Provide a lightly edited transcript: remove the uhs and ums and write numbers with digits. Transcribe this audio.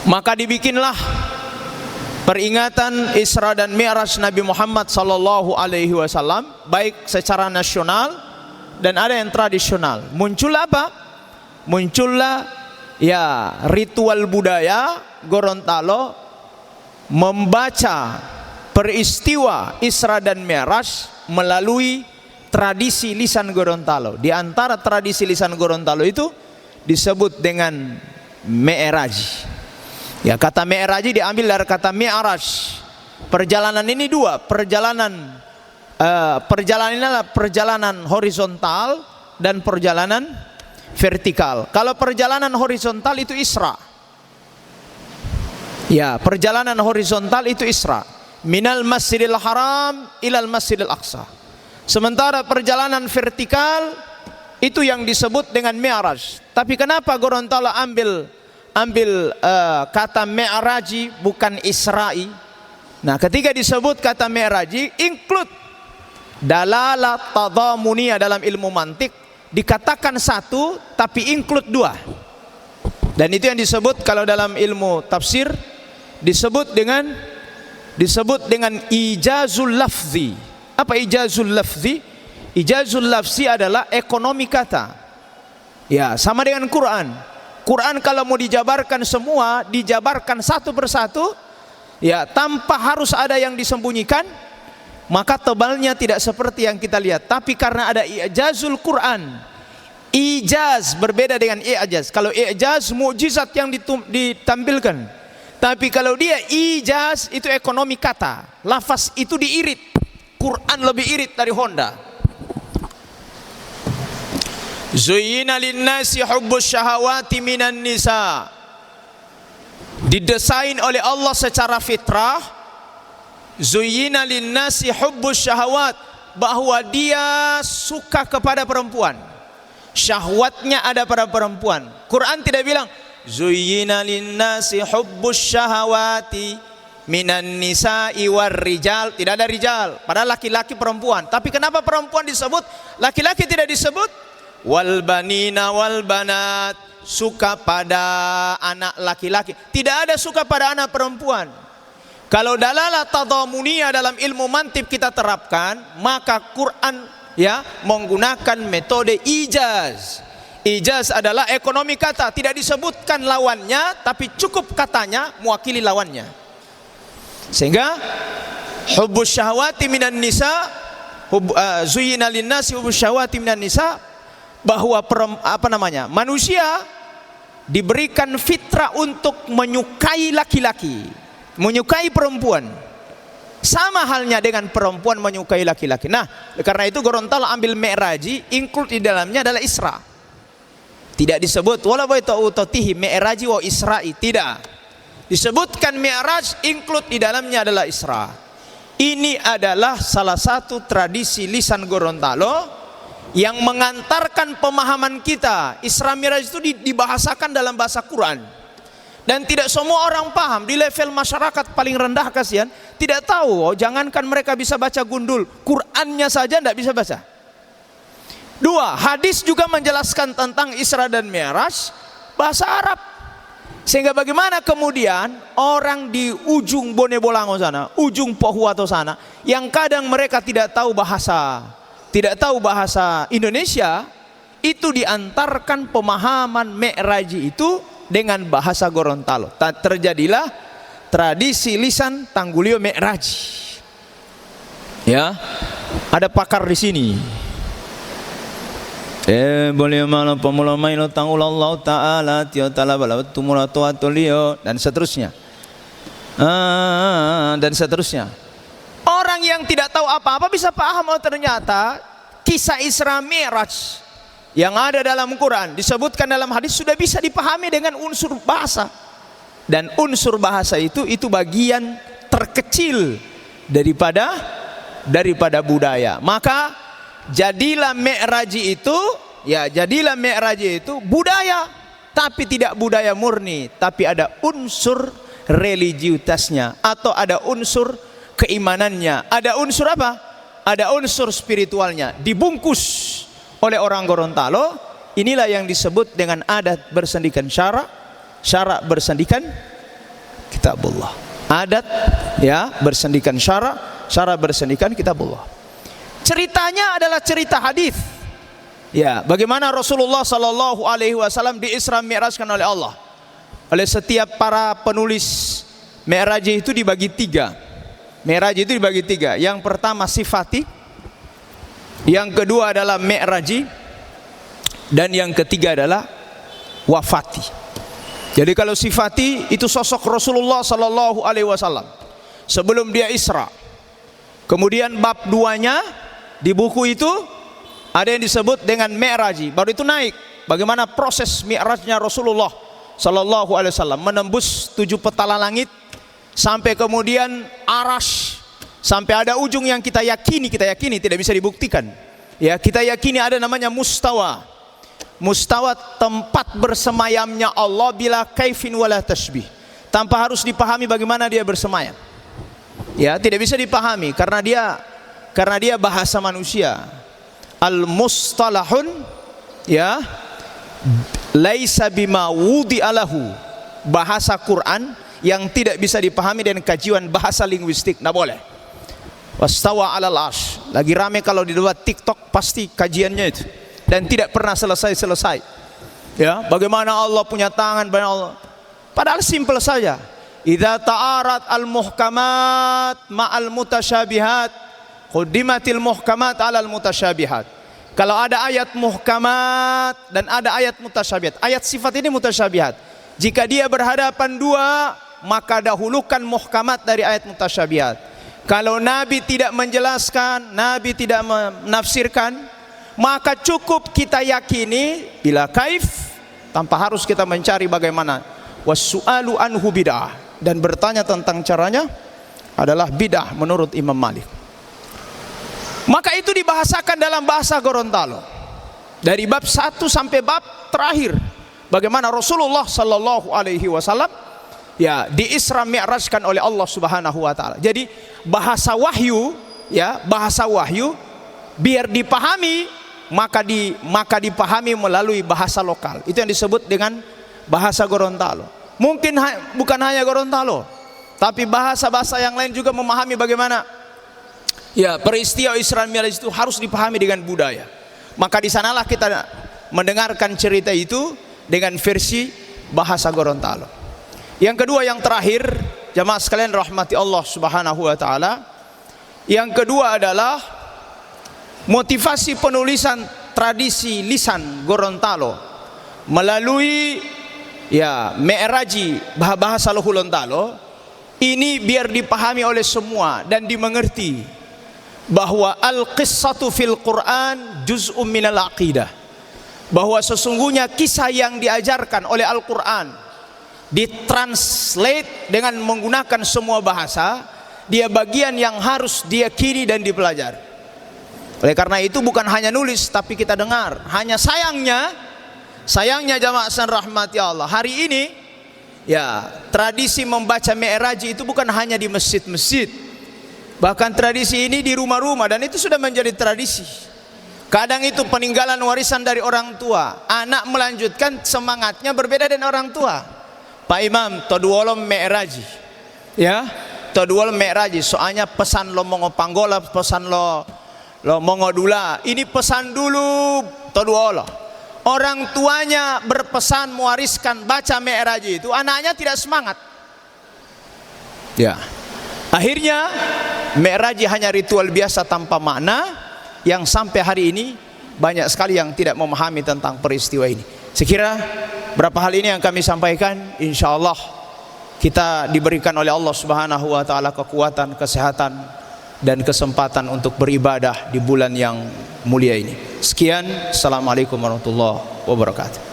Maka dibikinlah peringatan Isra dan Mi'raj Nabi Muhammad sallallahu alaihi wasallam, baik secara nasional dan ada yang tradisional. Muncul apa? Muncullah ya ritual budaya Gorontalo membaca peristiwa Isra dan Mi'raj melalui tradisi lisan Gorontalo. Di antara tradisi lisan Gorontalo itu disebut dengan Mi'raj. Ya, kata Mi'raj diambil dari kata Mi'raj. Perjalanan ini dua, perjalanan ini adalah perjalanan horizontal dan perjalanan vertikal. Kalau perjalanan horizontal itu Isra. Ya, perjalanan horizontal itu Isra. Minal Masjidil Haram ilal Masjidil Aqsa. Sementara perjalanan vertikal itu yang disebut dengan Mi'raj. Tapi kenapa Gorontalo ambil kata Mi'raji bukan Isra'i? Nah, ketika disebut kata Mi'raji include dalalah tadhamuniyah dalam ilmu mantik, dikatakan satu tapi include dua. Dan itu yang disebut kalau dalam ilmu tafsir disebut dengan ijazul lafzi. Apa ijazul lafzi? Ijazul lafzi adalah ekonomi kata. Ya, sama dengan Quran. Quran kalau mau dijabarkan semua, dijabarkan satu persatu, ya tanpa harus ada yang disembunyikan, maka tebalnya tidak seperti yang kita lihat. Tapi karena ada ijazul Quran, ijaz berbeda dengan i'jaz. Kalau i'jaz mukjizat yang ditampilkan, tapi kalau dia ijaz itu ekonomi kata, lafaz itu diirit. Quran lebih irit dari Honda. Zuyyina linnasi hubbus syahawati minan nisa. Didesain oleh Allah secara fitrah. Zuyyina linnasi hubbus syahawat, bahwa dia suka kepada perempuan. Syahwatnya ada pada perempuan. Quran tidak bilang zuyyina linnasi hubbus syahawati minan nisa'i war rijal. Tidak ada rijal, padahal laki-laki perempuan. Tapi kenapa perempuan disebut, laki-laki tidak disebut? Wal banina wal banat, suka pada anak laki-laki, tidak ada suka pada anak perempuan. Kalau dalalah tadhamuniyah dalam ilmu mantik kita terapkan, maka Quran ya menggunakan metode ijaz. Ijaz adalah ekonomi kata, tidak disebutkan lawannya tapi cukup katanya mewakili lawannya. Sehingga hubbus syahwati minan nisa, zuyyina linnasi hubbus syahwati minan nisa, bahwa manusia diberikan fitrah untuk menyukai laki-laki, menyukai perempuan. Sama halnya dengan perempuan menyukai laki-laki. Nah, karena itu Gorontalo ambil Mi'raji, include di dalamnya adalah Isra. Tidak disebut wala baitutihi Mi'raji wa Isra'i, tidak. Disebutkan Mi'raj, include di dalamnya adalah Isra. Ini adalah salah satu tradisi lisan Gorontalo yang mengantarkan pemahaman kita. Isra Mi'raj itu dibahasakan dalam bahasa Quran. Dan tidak semua orang paham. Di level masyarakat paling rendah kasihan, tidak tahu. Jangankan mereka bisa baca gundul, Qurannya saja tidak bisa baca. Dua, hadis juga menjelaskan tentang Isra dan Mi'raj bahasa Arab. Sehingga bagaimana kemudian orang di ujung Bone Bolango sana, ujung Pohuwato sana, yang kadang mereka tidak tahu bahasa Indonesia, itu diantarkan pemahaman Mi'raji itu dengan bahasa Gorontalo. Terjadilah tradisi lisan Tanggulio Mi'raji. Ya, ada pakar di sini. Boleh malam pemula main tangulallah taala tiotala balawat tumulato atolio dan seterusnya. Dan seterusnya. Orang yang tidak tahu apa-apa bisa paham, oh ternyata kisah Isra Mi'raj yang ada dalam Quran disebutkan dalam hadis sudah bisa dipahami dengan unsur bahasa. Dan unsur bahasa itu bagian terkecil daripada budaya. Maka jadilah Mi'raji itu budaya, tapi tidak budaya murni, tapi ada unsur religiutasnya atau ada unsur keimanannya, ada unsur apa? Ada unsur spiritualnya, dibungkus oleh orang Gorontalo. Inilah yang disebut dengan adat bersendikan syara, syara bersendikan kitabullah. Adat ya bersendikan syara, syara bersendikan kitabullah. Ceritanya adalah cerita hadis. Ya, bagaimana Rasulullah sallallahu alaihi wasallam di Isra Mi'rajkan oleh Allah. Oleh setiap para penulis Mi'raj itu dibagi tiga. Mi'raj itu dibagi tiga. Yang pertama sifati, yang kedua adalah mi'raji, dan yang ketiga adalah wafati. Jadi kalau sifati itu sosok Rasulullah sallallahu alaihi wasallam sebelum dia Isra. Kemudian bab 2-nya di buku itu ada yang disebut dengan mi'raji, baru itu naik. Bagaimana proses mi'rajnya Rasulullah sallallahu alaihi wasallam menembus 7 petala langit sampai kemudian arash, sampai ada ujung yang kita yakini tidak bisa dibuktikan. Ya, kita yakini ada namanya mustawa. Mustawa tempat bersemayamnya Allah bila kaifin wala tashbih. Tanpa harus dipahami bagaimana dia bersemayam. Ya, tidak bisa dipahami karena dia bahasa manusia. Al-mustalahun ya laisa bima wudi'alahu, bahasa Quran yang tidak bisa dipahami dengan kajian bahasa linguistik, tidak boleh. Wastawa 'alal 'arsy. Lagi rame kalau di luar TikTok pasti kajiannya itu dan tidak pernah selesai-selesai. Ya, bagaimana Allah punya tangan, bagaimana Allah. Padahal simpel saja. Idza ta'arat al-muhkamat ma'al mutasyabihat, quddimatil muhkamat 'alal mutasyabihat. Kalau ada ayat muhkamat dan ada ayat mutasyabihat. Ayat sifat ini mutasyabihat. Jika dia berhadapan dua, maka dahulukan muhkamat dari ayat mutasyabihat. Kalau Nabi tidak menjelaskan, Nabi tidak menafsirkan, maka cukup kita yakini bila kaif, tanpa harus kita mencari bagaimana. Wassu'alu anhu bid'ah, dan bertanya tentang caranya adalah bid'ah menurut Imam Malik. Maka itu dibahasakan dalam bahasa Gorontalo dari bab 1 sampai bab terakhir. Bagaimana Rasulullah sallallahu alaihi wasallam ya di Isra Mi'rajkan oleh Allah Subhanahu wa taala. Jadi bahasa wahyu ya, bahasa wahyu biar dipahami maka dipahami melalui bahasa lokal. Itu yang disebut dengan bahasa Gorontalo. Mungkin bukan hanya Gorontalo, tapi bahasa-bahasa yang lain juga memahami bagaimana ya peristiwa Isra Mi'raj itu harus dipahami dengan budaya. Maka di sanalah kita mendengarkan cerita itu dengan versi bahasa Gorontalo. Yang kedua, yang terakhir, jamaah sekalian rahmati Allah Subhanahu wa taala. Yang kedua adalah motivasi penulisan tradisi lisan Gorontalo melalui ya mi'raji bahasa Gorontalo ini biar dipahami oleh semua dan dimengerti bahwa al-qissatu fil Quran juz'un minal aqidah, bahwa sesungguhnya kisah yang diajarkan oleh Al-Quran ditranslate dengan menggunakan semua bahasa, dia bagian yang harus diyakini dan dipelajari. Oleh karena itu bukan hanya nulis tapi kita dengar. Hanya sayangnya jamaah rahmati Allah, hari ini ya tradisi membaca mi'raji itu bukan hanya di masjid-masjid, bahkan tradisi ini di rumah-rumah, dan itu sudah menjadi tradisi. Kadang itu peninggalan warisan dari orang tua, anak melanjutkan semangatnya berbeda dengan orang tua. Pak Imam toduolom mi'raji ya, toduolom mi'raji soalnya pesan lo mongo panggola, pesan lo mongo dula, ini pesan dulu toduolo. Orang tuanya berpesan mewariskan baca mi'raji itu, anaknya tidak semangat ya. Akhirnya mi'raji hanya ritual biasa tanpa makna, yang sampai hari ini banyak sekali yang tidak memahami tentang peristiwa ini. Sekira berapa hal ini yang kami sampaikan, insyaallah kita diberikan oleh Allah Subhanahu wa taala kekuatan, kesehatan dan kesempatan untuk beribadah di bulan yang mulia ini. Sekian, assalamualaikum warahmatullahi wabarakatuh.